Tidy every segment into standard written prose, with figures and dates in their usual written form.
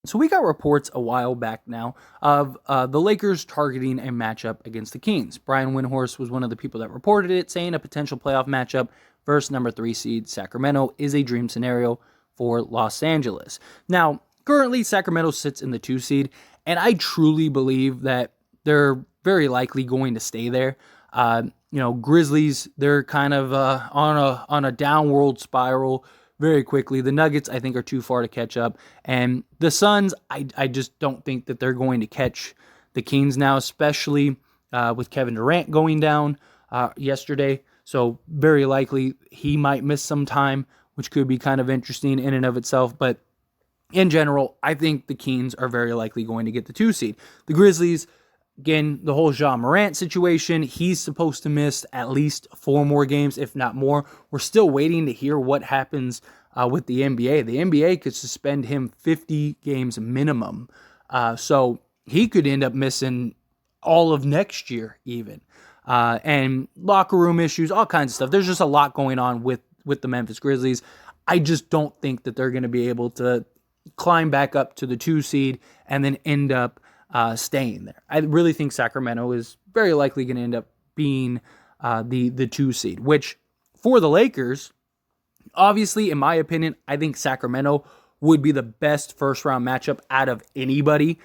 So we got reports a while back now of the Lakers targeting a matchup against the Kings. Brian Windhorst was one of the people that reported it, saying a potential playoff matchup versus number 3 seed Sacramento is a dream scenario for Los Angeles. Now, currently Sacramento sits in the 2 seed, and I truly believe that they're very likely going to stay there. Grizzlies, they're kind of on a downward spiral very quickly. The Nuggets, I think, are too far to catch up. And the Suns, I just don't think that they're going to catch the Kings now, especially with Kevin Durant going down yesterday. So very likely he might miss some time, which could be kind of interesting in and of itself. But in general, I think the Kings are very likely going to get the 2 seed. The Grizzlies, again, the whole Ja Morant situation, he's supposed to miss at least 4 more games, if not more. We're still waiting to hear what happens with the NBA. The NBA could suspend him 50 games minimum. So he could end up missing all of next year even. And locker room issues, all kinds of stuff. There's just a lot going on with the Memphis Grizzlies. I just don't think that they're going to be able to climb back up to the 2 seed and then end up staying there. I really think Sacramento is very likely going to end up being the 2 seed, which for the Lakers, obviously, in my opinion, I think Sacramento would be the best first round matchup out of anybody.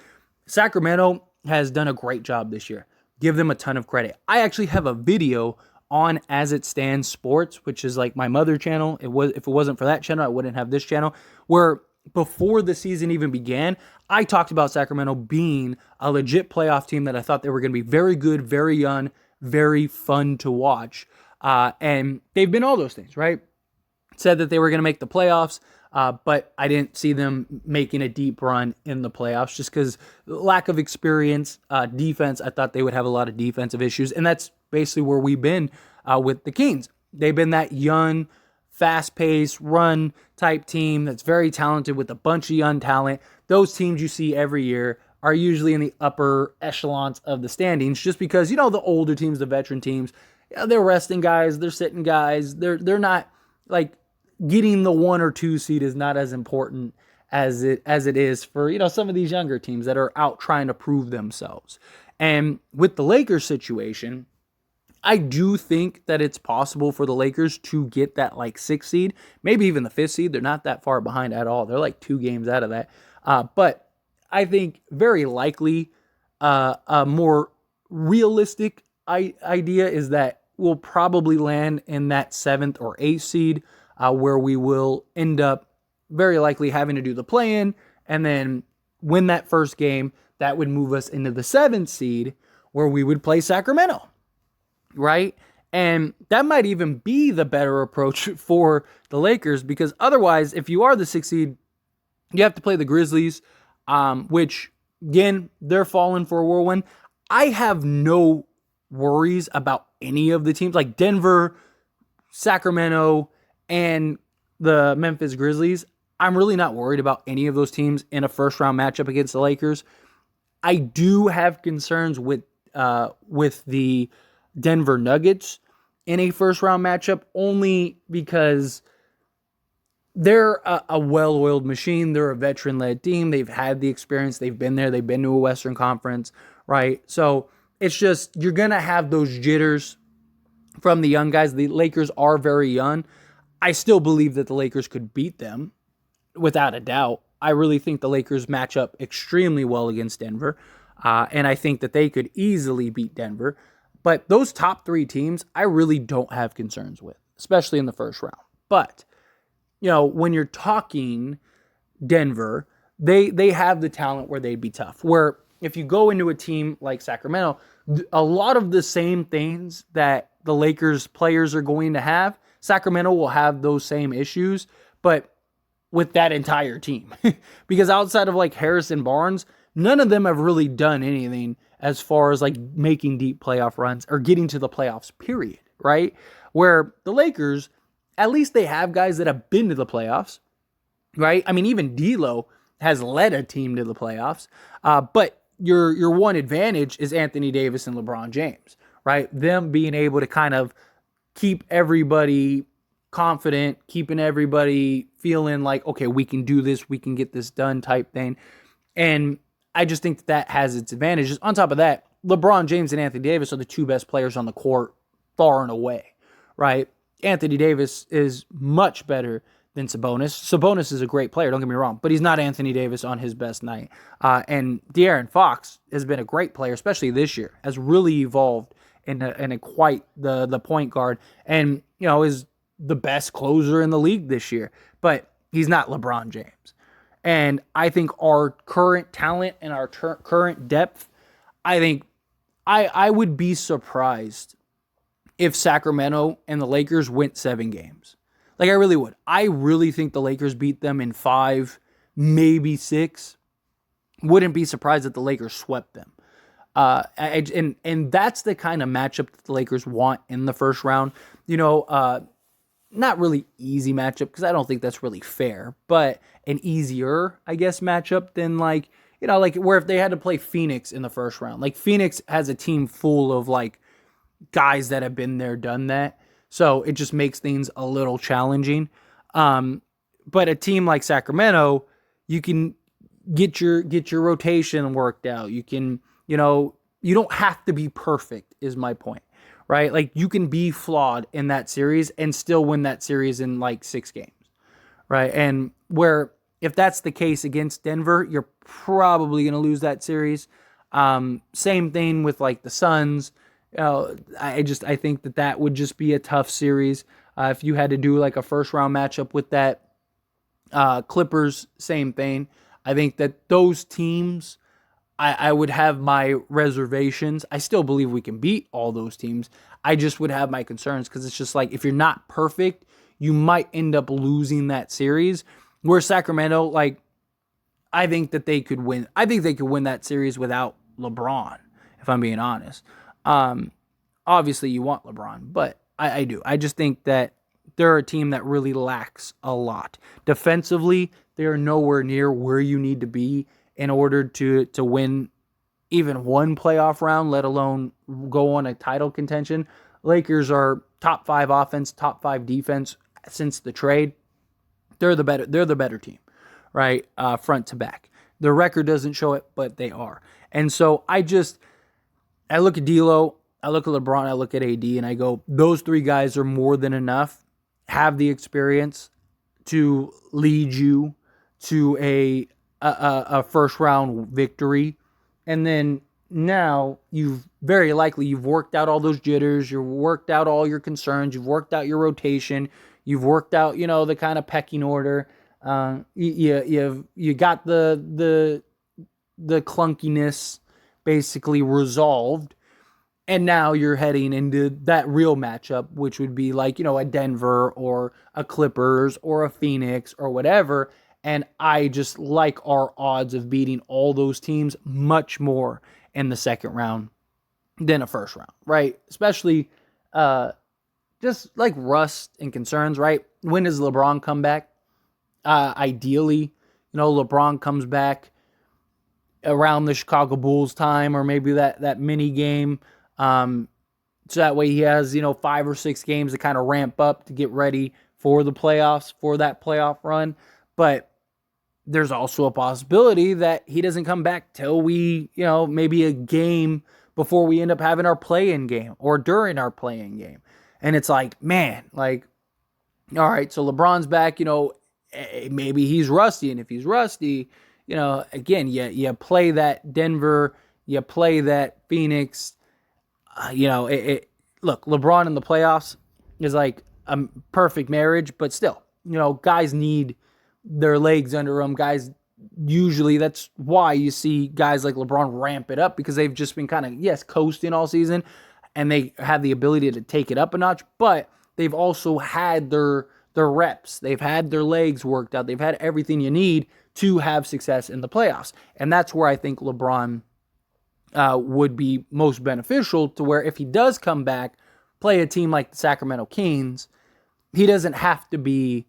Sacramento has done a great job this year. Give them a ton of credit. I actually have a video on As It Stands Sports, which is like my mother channel. If it wasn't for that channel, I wouldn't have this channel, where before the season even began, I talked about Sacramento being a legit playoff team that I thought they were going to be very good, very young, very fun to watch. And they've been all those things, right? Said that they were going to make the playoffs, but I didn't see them making a deep run in the playoffs just because lack of experience, defense. I thought they would have a lot of defensive issues, and that's basically where we've been with the Kings. They've been that young, fast-paced, run-type team that's very talented with a bunch of young talent. Those teams you see every year are usually in the upper echelons of the standings just because, the older teams, the veteran teams, they're resting guys, they're sitting guys. They're not, like, getting the 1 or 2 seed is not as important as it is for, some of these younger teams that are out trying to prove themselves. And with the Lakers situation, I do think that it's possible for the Lakers to get that 6th seed, maybe even the 5th seed. They're not that far behind at all. They're like 2 games out of that. But I think very likely a more realistic idea is that we'll probably land in that 7th or 8th seed where we will end up very likely having to do the play-in and then win that first game. That would move us into the 7th seed where we would play Sacramento. Right? And that might even be the better approach for the Lakers because otherwise, if you are the 6th seed, you have to play the Grizzlies, which, again, they're falling for a whirlwind. I have no worries about any of the teams like Denver, Sacramento, and the Memphis Grizzlies. I'm really not worried about any of those teams in a first-round matchup against the Lakers. I do have concerns with the Denver Nuggets in a first-round matchup only because they're a well-oiled machine. They're a veteran-led team. They've had the experience. They've been there. They've been to a Western Conference, right? So it's just you're going to have those jitters from the young guys. The Lakers are very young. I still believe that the Lakers could beat them without a doubt. I really think the Lakers match up extremely well against Denver, and I think that they could easily beat Denver. But those top 3 teams, I really don't have concerns with, especially in the first round. But, when you're talking Denver, they have the talent where they'd be tough. Where if you go into a team like Sacramento, a lot of the same things that the Lakers players are going to have, Sacramento will have those same issues, but with that entire team. Because outside of Harrison Barnes, none of them have really done anything as far as making deep playoff runs or getting to the playoffs, period, right? Where the Lakers, at least they have guys that have been to the playoffs, right? I mean, even D'Lo has led a team to the playoffs, but your one advantage is Anthony Davis and LeBron James, right? Them being able to kind of keep everybody confident, keeping everybody feeling like, okay, we can do this, we can get this done type thing. And I just think that has its advantages. On top of that, LeBron James and Anthony Davis are the two best players on the court far and away, right? Anthony Davis is much better than Sabonis. Sabonis is a great player, don't get me wrong, but he's not Anthony Davis on his best night. And De'Aaron Fox has been a great player, especially this year, has really evolved in a quite the point guard, and is the best closer in the league this year. But he's not LeBron James. And I think our current talent and our current depth, I think I would be surprised if Sacramento and the Lakers went 7 games. Like, I really would. I really think the Lakers beat them in 5, maybe 6. Wouldn't be surprised if the Lakers swept them. And that's the kind of matchup that the Lakers want in the first round. Not really easy matchup, because I don't think that's really fair, but an easier, I guess, matchup than like where if they had to play Phoenix in the first round. Like, Phoenix has a team full of like guys that have been there, done that. So it just makes things a little challenging. But a team like Sacramento, you can get your rotation worked out. You can, you don't have to be perfect, is my point, right? Like, you can be flawed in that series and still win that series in like 6 games, right? And where if that's the case against Denver, you're probably going to lose that series. Same thing with like the Suns. I think that would just be a tough series. If you had to do like a first round matchup with that, Clippers, same thing. I think that those teams, I would have my reservations. I still believe we can beat all those teams. I just would have my concerns, because it's just like, if you're not perfect, you might end up losing that series. Where Sacramento, like, I think that they could win. I think they could win that series without LeBron, if I'm being honest. Obviously you want LeBron, but I do. I just think that they're a team that really lacks a lot. Defensively, they are nowhere near where you need to be in order to win even one playoff round, let alone go on a title contention. Lakers are top 5 offense, top 5 defense since the trade. They're the better team, right? Front to back. Their record doesn't show it, but they are. And so I look at D'Lo, I look at LeBron, I look at AD, and I go, those 3 guys are more than enough, have the experience to lead you to a first round victory. And then now you've worked out all those jitters, you've worked out all your concerns, you've worked out your rotation, you've worked out, the kind of pecking order. You got the clunkiness basically resolved. And now you're heading into that real matchup, which would be like, a Denver or a Clippers or a Phoenix or whatever. And I just like our odds of beating all those teams much more in the second round than a first round, right? Especially just like rust and concerns, right? When does LeBron come back? Ideally, LeBron comes back around the Chicago Bulls time, or maybe that mini game. So that way he has, 5 or 6 games to kind of ramp up to get ready for the playoffs, for that playoff run. But there's also a possibility that he doesn't come back till we, maybe a game before we end up having our play-in game or during our play-in game. And it's like, man, like, all right, so LeBron's back, maybe he's rusty. And if he's rusty, again, you play that Denver, you play that Phoenix. Look, LeBron in the playoffs is like a perfect marriage, but still, guys need their legs under them. Guys, usually that's why you see guys like LeBron ramp it up, because they've just been kind of, coasting all season, and they have the ability to take it up a notch, but they've also had their reps. They've had their legs worked out. They've had everything you need to have success in the playoffs. And that's where I think LeBron would be most beneficial, to where if he does come back, play a team like the Sacramento Kings, he doesn't have to be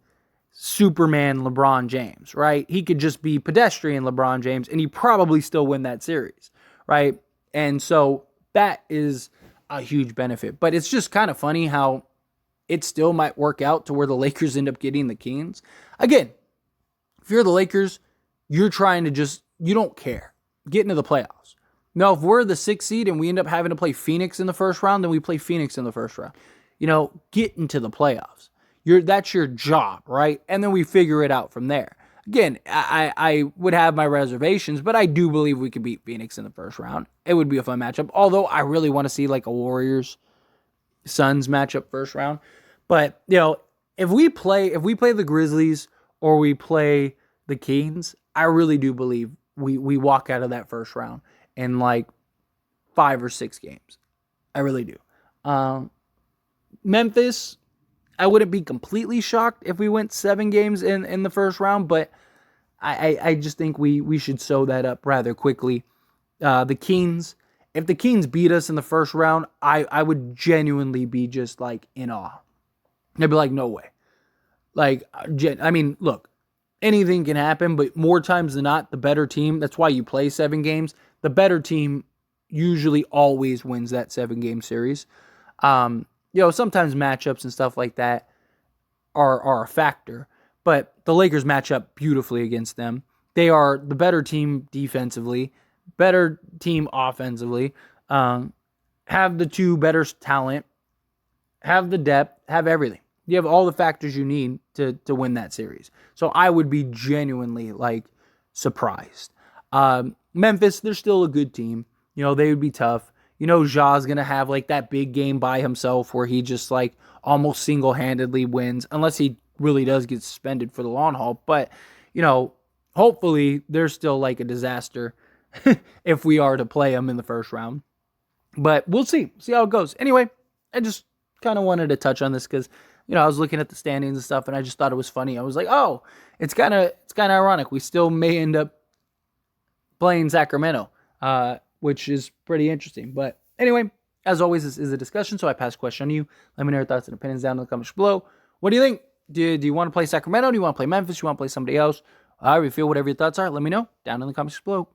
Superman LeBron James, right? He could just be pedestrian LeBron James, and he probably still win that series, right? And so that is a huge benefit. But it's just kind of funny how it still might work out to where the Lakers end up getting the Kings. Again, if you're the Lakers, you're trying to just you don't care. Get into the playoffs. Now, if we're the 6th seed and we end up having to play Phoenix in the first round, then we play Phoenix in the first round. Get into the playoffs. That's your job, right? And then we figure it out from there. Again, I would have my reservations, but I do believe we could beat Phoenix in the first round. It would be a fun matchup, although I really want to see like a Warriors-Suns matchup first round. But, if we play the Grizzlies or we play the Kings, I really do believe we walk out of that first round in like 5 or 6 games. I really do. Memphis, I wouldn't be completely shocked if we went 7 games in the first round, but I just think we should sew that up rather quickly. The Kings, if the Kings beat us in the first round, I would genuinely be just like in awe. I'd be like, no way. Like, look, anything can happen, but more times than not, the better team, that's why you play 7 games, the better team usually always wins that 7-game series. Sometimes matchups and stuff like that are a factor, but the Lakers match up beautifully against them. They are the better team defensively, better team offensively, have the 2 better talent, have the depth, have everything. You have all the factors you need to win that series. So I would be genuinely surprised. Memphis, they're still a good team. They would be tough. Ja's going to have that big game by himself where he just almost single-handedly wins, unless he really does get suspended for the long haul. But, hopefully they're still a disaster if we are to play them in the first round. But we'll see how it goes. Anyway, I just kind of wanted to touch on this because, I was looking at the standings and stuff and I just thought it was funny. I was like, oh, it's kind of ironic. We still may end up playing Sacramento, which is pretty interesting. But anyway, as always, this is a discussion, so I pass the question on you. Let me know your thoughts and opinions down in the comments below. What do you think? Do you want to play Sacramento? Do you want to play Memphis? Do you want to play somebody else? However you feel, whatever your thoughts are, let me know down in the comments below.